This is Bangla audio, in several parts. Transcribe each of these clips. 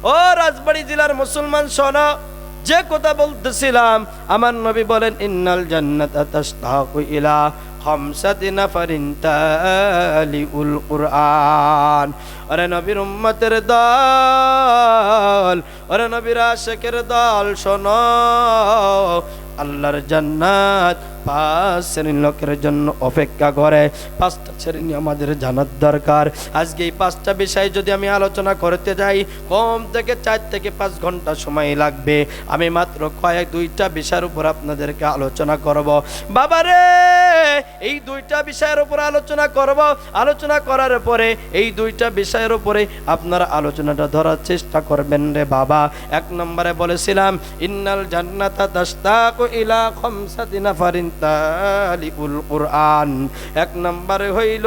ও রাজবাড়ী জেলার মুসলমান শোনো, যে কথা বলতেছিলাম, আমার নবী বলেন ইন্নাল জান্নাতা তাশতাকু ইলা খামসাতি নাফারিন তালিউল কুরআন। আরে নবীর উম্মতের দল, আরে নবীর আশিকের দল, শোনো, আল্লাহর জান্নাত 5 শ্রেণীর লোকের জন্য অপেক্ষা করে। 5টা শ্রেণী আমাদের জানার দরকার। আজকে এই 5টা বিষয় যদি আমি আলোচনা করতে যাই, কম থেকে 4 থেকে 5 ঘন্টা সময় লাগবে। আমি মাত্র কয়েক 2টা বিষয়ের উপর আপনাদেরকে আলোচনা করব। বাবারে, এই 2টা বিষয়ের উপর আলোচনা করব। আলোচনা করার পরে এই 2টা বিষয়ের উপরে আপনারা আলোচনাটা ধরার চেষ্টা করবেন রে বাবা। 1 নম্বরে বলেছিলাম ইন্নাল জান্নাতা তাশতাকু ইলা খামসাতি নাফারিন তালিউল কুরআন। 1 নম্বরে হইল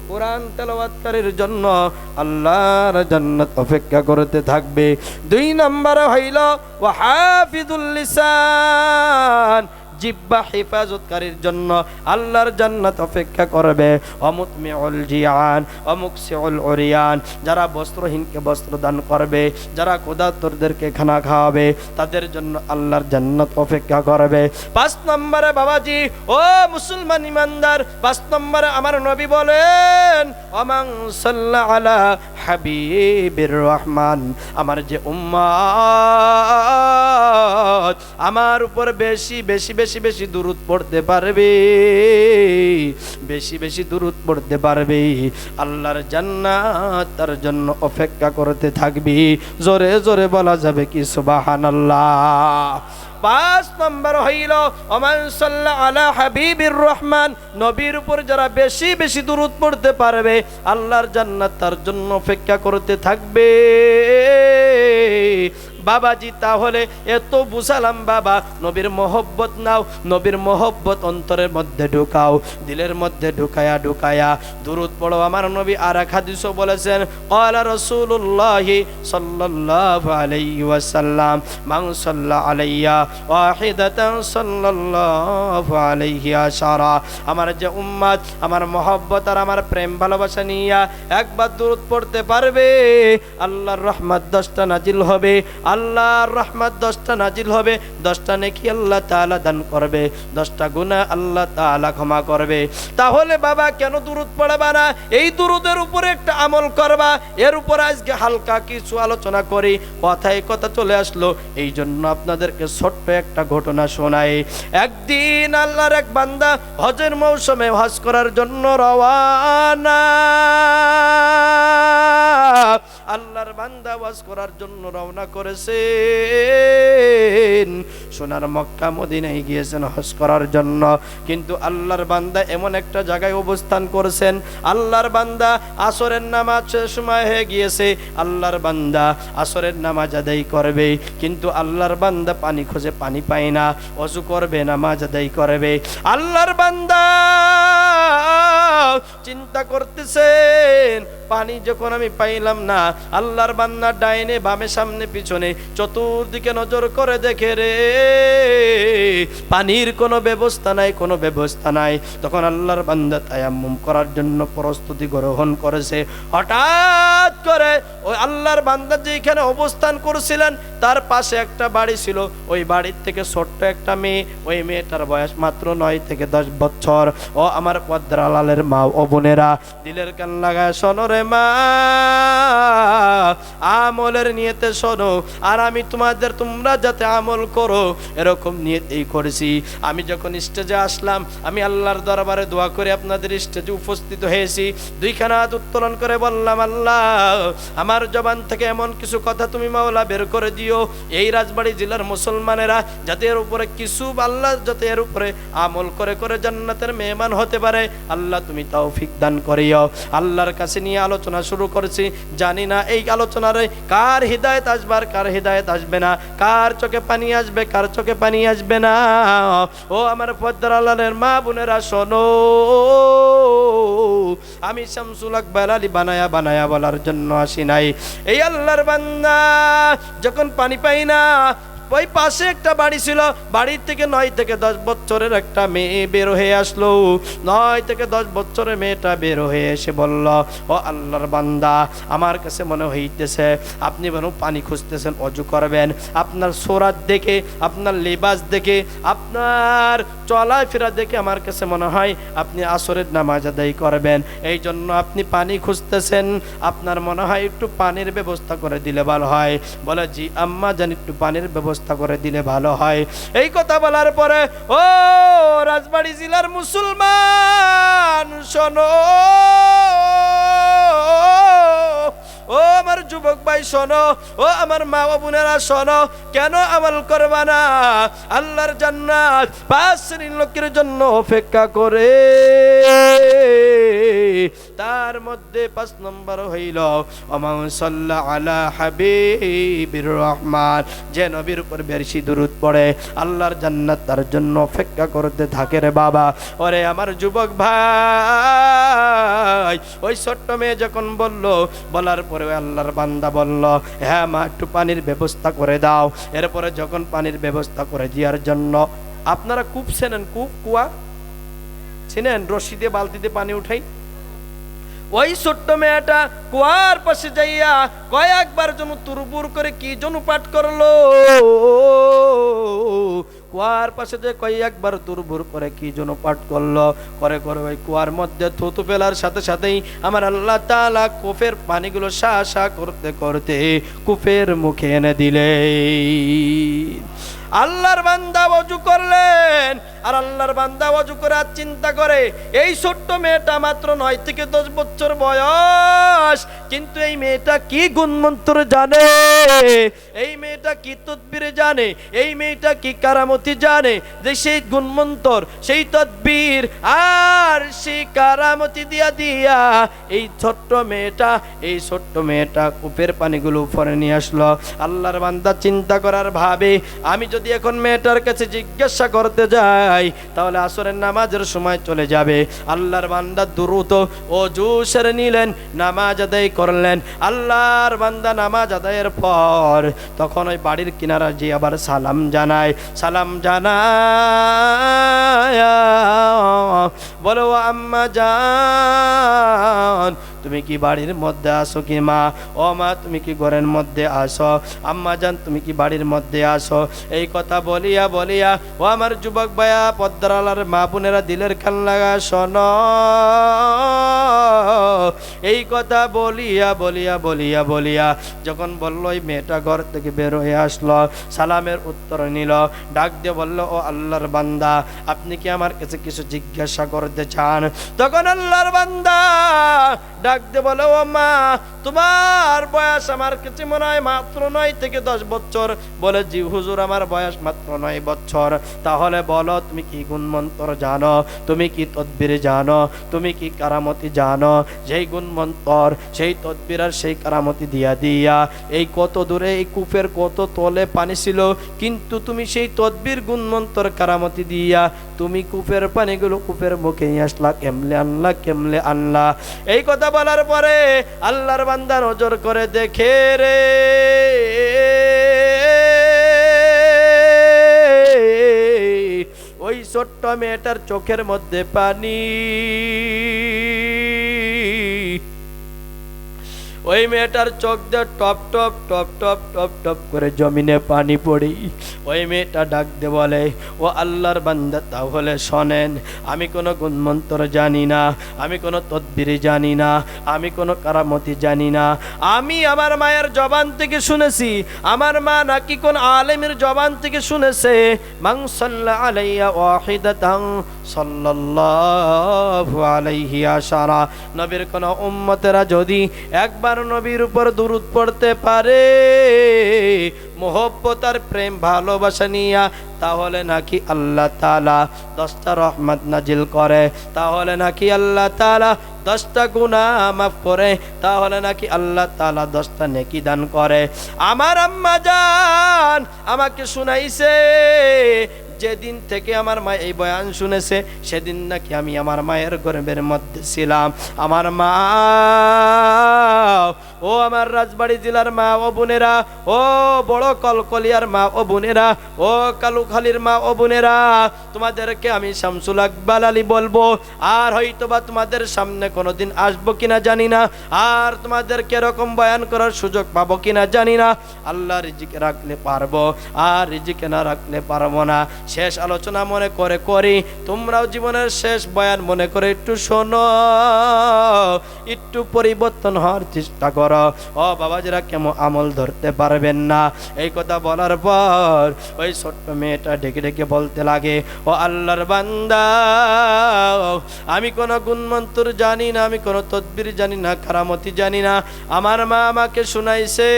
কোরআন তেলাওয়াতকারীর জন্য আল্লাহর জান্নাত অপেক্ষা করতে থাকবে। 2 নম্বরে হইল ওয়া হাফিজুল লিসান, জিহ্বা হেফাজতকারীর জন্য আল্লাহর জান্নাত অপেক্ষা করবে। অমুতমিউল জিয়ান অমুকসিউল উরিয়ান, যারা বস্ত্রহীনকে বস্ত্র দান করবে, যারা ক্ষুধার্তদেরকে খানা খাওয়াবে, তাদের জন্য আল্লাহর জান্নাত অপেক্ষা করবে। 5 নম্বরে বাবাজি, ও মুসলমান ইমানদার, 5 নম্বরে আমার নবী বলেন ওমান সাল্লা আলা হাবিবির রহমান, আমার যে উম্মত আমার উপর বেশি বেশি বেশি বেশি দুরূদ পড়তে পারবে, বেশি বেশি দুরূদ পড়তে পারবে, আল্লাহর জান্নাত তার জন্য অপেক্ষা করতে থাকবে। জোরে জোরে বলা যাবে কি সুবহানাল্লাহ। 5 নম্বর হইল ওমান সাল্লা আলা হাবিবির রহমান, নবীর উপর যারা বেশি বেশি দুরূদ পড়তে পারবে, আল্লাহর জান্নাত তার জন্য অপেক্ষা করতে থাকবে। বাবাজি, তাহলে এত বুঝালাম বাবা, নবীর মহব্বত নাও, নবীর মহব্বত অন্তরের মধ্যে ঢুকাও, দিলের মধ্যে ঢুকায়া ঢুকায়া দুরূদ পড়ো। আমার নবী আর এক হাদিসও বলেছেন, ক্বালা রাসূলুল্লাহ সাল্লাল্লাহু আলাইহি ওয়াসাল্লাম মান সাল্লা আলাইয়া ওয়াহিদাতান সাল্লাল্লাহু আলাইহি আশারা, আমার যে উম্মত আমার মহব্বত আর আমার প্রেম ভালোবাসা নিয়া একবার দুরূদ পড়তে পারবে, আল্লাহর রহমত 10টা নাজিল হবে, আল্লাহর রহমত 10টা নাজিল হবে, 10টা নেকি আল্লাহ তাআলা দান করবে, 10টা গুনাহ আল্লাহ তাআলা ক্ষমা করবে। তাহলে বাবা কেন দুরূদ পড়বা না? এই দুরূদের উপরে একটা আমল করবা। এর উপর আজকে হালকা কিছু আলোচনা করি, কথায় কথা চলে আসলো, এই জন্য আপনাদেরকে ছোট্ট একটা ঘটনা শোনাই। একদিন আল্লাহর এক বান্দা হজের মৌসুমে হজ করার জন্য রওয়ানা, আল্লাহর বান্দা হজ করার জন্য রওনা করেছেন, সোনার মক্কা মদিনায় গিয়েছেন হজ করার জন্য। কিন্তু আল্লাহর বান্দা এমন একটা জায়গায় অবস্থান করেছেন, আল্লাহর বান্দা আসরের নামাজ সময় হয়ে গিয়েছে, আল্লাহর বান্দা আসরের নামাজ আদায় করবে, কিন্তু আল্লাহর বান্দা পানি খোঁজে, পানি পায় না, ওযু করবে, নামাজ আদায় করবে। আল্লাহর বান্দা চিন্তা করতেছেন, পানি যখন আমি পাইলাম না, আল্লাহর বান্দা ডাইনে বামে সামনে পিছনে চতুর্দিকে নজর করে দেখে রে, পানির কোনো ব্যবস্থা নাই, কোনো ব্যবস্থা নাই। তখন আল্লাহর বান্দা তায়াম্মুম করার জন্য প্রস্তুতি গ্রহণ করেছে। হঠাৎ করে ওই আল্লাহর বান্দা যেখানে অবস্থান করেছিলেন তার পাশে একটা বাড়ি ছিল, ওই বাড়ির থেকে ছোট্ট একটা মেয়ে, ওই মেয়েটার বয়স মাত্র 9 থেকে 10 বছর। ও আমার পদ্রালালের মা ও বোনেরা, দিলের কান লাগায় শোনো রে মা, আমলের নিয়তে শোনো, আর আমি তোমরা যাতে আমল করো এরকম নিয়তেই করেছি। আমি যখন স্টেজে আসলাম, আমি আল্লাহর দরবারে দোয়া করে আপনাদের স্টেজে উপস্থিত হয়েছি, 2 খানা হাত উত্তোলন করে বললাম, আল্লাহ আমার জবান থেকে এমন কিছু কথা তুমি মাওলা বের করে দিও, এই রাজবাড়ী জেলার মুসলমানেরা যাতে এর উপরে কিছু, আল্লাহ যাতে এর উপরে আমল করে করে জান্নাতের মেহমান হতে পারে, আল্লাহ তুমি তৌফিক দান করিও। আল্লাহর কাছে নিয়ে আলোচনা শুরু করেছি, জানি না এই আলোচনারে কার হিদায়াত আসবে আর কার হিদায়াত আসবে না, কার চোখে পানি আসবে কার চোখে পানি আসবে না। ও আমার পদ্মার মা বোনেরা শোনো, আমি শামসুল আকবার আলী বানায়া বানায়া বলার জন্য আসি নাই। এই আল্লাহর বান্দা যখন পানি পাই না, ওই পাশে একটা বাড়ি ছিল, বাড়ির থেকে 9 থেকে 10 বছরের একটা মেয়ে বের হয়ে আসলো। 9 থেকে 10 বছরের মেয়েটা বের হয়ে এসে বলল, ও আল্লাহর বান্দা, আমার কাছে মনে হইতেছে আপনি বরং পানি খুঁজতেছেন, অজু করবেন। আপনার সোরাত দেখে, আপনার লেবাস দেখে, আপনার চলাফেরা দেখে আমার কাছে মনে হয় আপনি আসরের নামাজ আদায় করবেন, এই জন্য আপনি পানি খুঁজতেছেন। আপনার মনে হয় একটু পানির ব্যবস্থা করে দিলে ভালো হয়। বলে, জি আম্মা জান, একটু পানির ব্যবস্থা করে দিলে ভালো হয়। এই কথা বলার পরে, ও রাজবাড়ী জেলার মুসলমান শোনো, ও আমার যুবক ভাই শোনো, ও আমার মা ও বোনেরা শোনো, কেন আমল করবা না? আল্লাহর জান্নাত 5 শ্রেণীর লোকের জন্য অপেক্ষা করে। তার মধ্যে 5 নম্বর হইল ওমান সাল্লা আলা হাবিবির রহমান, যে নবীর উপর বেশি দরুদ পড়ে আল্লাহর জান্নাত তার জন্য অপেক্ষা করতে থাকে রে বাবা। ওরে আমার যুবক ভাই, ওই ছোট্ট মেয়ে যখন বলার পরে আল্লাহর বান্দা বলল, হ্যাঁ মা, একটু পানির ব্যবস্থা করে দাও। এরপরে যখন পানির ব্যবস্থা করে দেওয়ার জন্য, আপনারা কূপ চেনেন? কূপ, কুয়া চিনেন? রশি দিয়ে বালতিতে পানি উঠাই। ওই ছোট্ট মেয়েটা কুয়ার পাশে যাইয়া কয়েকবার যেন তুরবুর করে কি যেন পাঠ করলো। কুয়ার পাশে যে কয়েকবার তুরবুর করে কি যেন পাঠ করলো, করে ওই কুয়ার মধ্যে থুতু ফেলার সাথে সাথেই আমার আল্লাহ তাআলা কূপের পানিগুলো সা সা করতে করতে কূপের মুখে এনে দিলে। আল্লাহর বান্দা ওযু করলেন, আর আল্লাহর বান্দা ওযু করে আর চিন্তা করে, এই ছোট্ট মেয়েটা মাত্র 9 থেকে 10 বছর বয়স, কিন্তু এই মেয়েটা কি গুণমন্ত্র জানে, এই মেয়েটা কি তদবির জানে, এই মেয়েটা কি কারামতি জানে, যে সেই গুণমন্ত্র, সেই তদবির আর সেই কারামতি দিয়া দিয়া এই ছোট্ট মেয়েটা কূপের পানিগুলো উপরে নিয়ে আসলো। আল্লাহর বান্দা চিন্তা করার ভাবে, আমি যদি এখন মেয়েটার কাছে জিজ্ঞাসা করতে যাই তাহলে আসরের নামাজের সময় চলে যাবে। আল্লাহর বান্দা দ্রুত ওযু সেরে নিলেন, নামাজ আদায় করলেন। আল্লাহর বান্দা নামাজ আদায়ের পর তখন ওই বাড়ির কিনারা যে আবার সালাম জানায় বলো, আম্মা জান, তুমি কি বাড়ির মধ্যে আসো কি? মা, ও মা, তুমি কি ঘরের মধ্যে আসো? আম্মা জান, তুমি কি বাড়ির মধ্যে আসো? এই কথা বলিয়া ও আমার যুবক ভাইয়া, পদ্মার আলার মা বোনেরা, দিলের কান লাগা শোনো। এই কথা বলিয়া যখন বললো, এই মেয়েটা ঘর থেকে বের হয়ে আসলো, সালামের উত্তর নিল, ডাক দিয়ে বললো, ও আল্লাহর বান্দা, আপনি কি আমার কাছে কিছু জিজ্ঞাসা করতে চান? তখন আল্লাহর বান্দা ডাক দিয়ে বলে, ও মা, তোমার বয়স আমার কাছে মনে হয় মাত্র 9 থেকে 10 বছর। বলে, জি হুজুর, আমার বয়স মাত্র 9 বছর। তাহলে বলো, তুমি কি গুণমন্ত্র জানো? তুমি কি তদবির জানো? তুমি কি কারামতি জানো? যেই গুণমন্ত্র, সেই তদবির আর সেই কারামতি দিয়া এই কত দূরে, এই কূপের কত তলে পানি ছিল, কিন্তু তুমি সেই তদবির, গুণমন্ত্র, কারামতি দিয়া তুমি কূপের পানিগুলো কূপের মুখে নিয়ে আসলা, কেমলে আনলা? এই কথা বলার পরে আল্লাহর বান্দা নজর করে দেখে রে, ওই ছোট্ট মেয়েটার চোখের মধ্যে পানি, ওই মেয়েটার চোখ দিয়ে top top top top top top করে জমিনে পানি পড়ি। ওই মেয়েটা ডাক দিয়ে বলে, ও আল্লাহর বান্দা, তাহলে শোনেন, আমি কোনো গুণমন্ত্র জানি না, আমি কোনো তদবির জানি না, আমি কোনো কারামতি জানি না। আমি আমার মায়ের জবান থেকে শুনেছি, আমার মা নাকি কোন আলেমের জবান থেকে শুনেছে, মান সাল্লা আলাইয়া ওয়াহিদাতান সাল্লাল্লাহু আলাইহি আশারা, নবীর কোন উম্মতেরা যদি একবার নবীর উপর দুরূদ পড়তে পারে মোহব্বত আর প্রেম ভালোবাসা নিয়া, তাহলে নাকি আল্লাহ তাআলা 10টা রহমত নাজিল করে, তাহলে নাকি আল্লাহ তাআলা 10টা গুনাহ মাফ করে, তাহলে নাকি আল্লাহ তাআলা 10টা নেকি দান করে। আমার আম্মা জান আমাকে শুনাইছে, যেদিন থেকে আমার মা এই বয়ান শুনেছে সেদিন নাকি আমি আমার মায়ের গর্ভের মধ্যে ছিলাম। আমার মা ও আমার রাজবাড়ী জেলার মা ও বোনেরা, ও বড় কলকলিয়ার মা ও বোনেরা, ও কালুখালীর মা ও বোনেরা, তোমাদেরকে আমি শামসুল আকবাল আলী বলবো। আর হয়তোবা তোমাদের সামনে কোনোদিন আসবো কিনা জানি না, আর তোমাদেরকে এরকম বয়ান করার সুযোগ পাবো কিনা জানি না। আল্লাহ রিজিক রাখলে পারবো, আর রিজিক না রাখলে পারবো না। শেষ আলোচনা মনে করে করি, তোমরাও জীবনের শেষ বয়ান মনে করে একটু শোনো, একটু পরিবর্তন হওয়ার চেষ্টা করো। ও বাবাজিরা, কেমন আমল ধরতে পারবেন না। এই কথা বলার পর ওই ছোট্ট মেয়েটা ডেকে ডেকে বলতে লাগে, ও আল্লাহর বান্দা, আমি কোনো গুণমন্ত্র জানি না, আমি কোনো তদবির জানি না, কারামতি জানি না। আমার মা আমাকে শুনাইছে,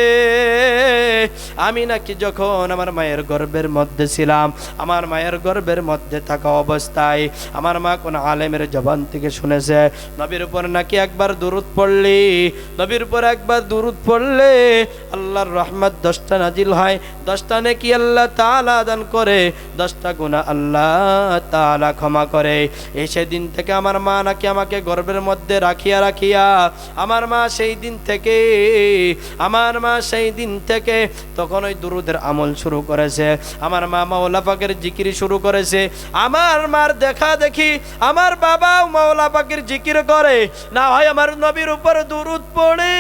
আমি নাকি যখন আমার মায়ের গর্ভের মধ্যে ছিলাম, আমার মায়ের গর্ভের মধ্যে থাকা অবস্থায় আমার মা কোন আলেমের জবান থেকে শুনেছে, নবীর উপর নাকি একবার দুরূদ পড়লি, নবীর উপর একবার দুরূদ পড়লে আল্লাহর রহমত 10টা নাজিল হয়, 10টা নেকি আল্লাহ তাআলা দান করে, 10টা গুনাহ আল্লাহ তাআলা ক্ষমা করে। এই সেদিন থেকে আমার মা নাকি আমাকে গর্ভের মধ্যে রাখিয়া রাখিয়া আমার মা সেই দিন থেকে তখন ওই দুরূদের আমল শুরু করেছে। আমার মা মাওলা পাকের জিকির শুরু করেছে। আমার মার দেখা দেখি আমার বাবা মাওলা পাকের জিকির করে, না হয় আমার নবীর উপর দুরূদ পড়ে,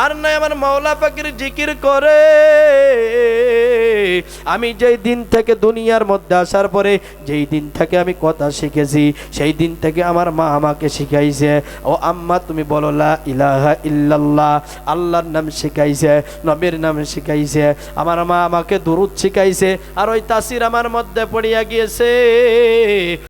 আর না আমার মাওলা পাকের জিকির করে। আমি যেই দিন থেকে দুনিয়ার মধ্যে আসার পরে, যেই দিন থেকে আমি কথা শিখেছি, সেই দিন থেকে আমার মা আমাকে শিখাইছে, ও আম্মা তুমি বলো লা ইলাহা ইল্লাল্লাহ। আল্লাহর নাম শিখাইছে, নবীর নাম শিখাইছে, আমার মা আমাকে দুরূদ শিখাইছে, আর ওই তাসির আমার মধ্যে পড়িয়া গিয়েছে।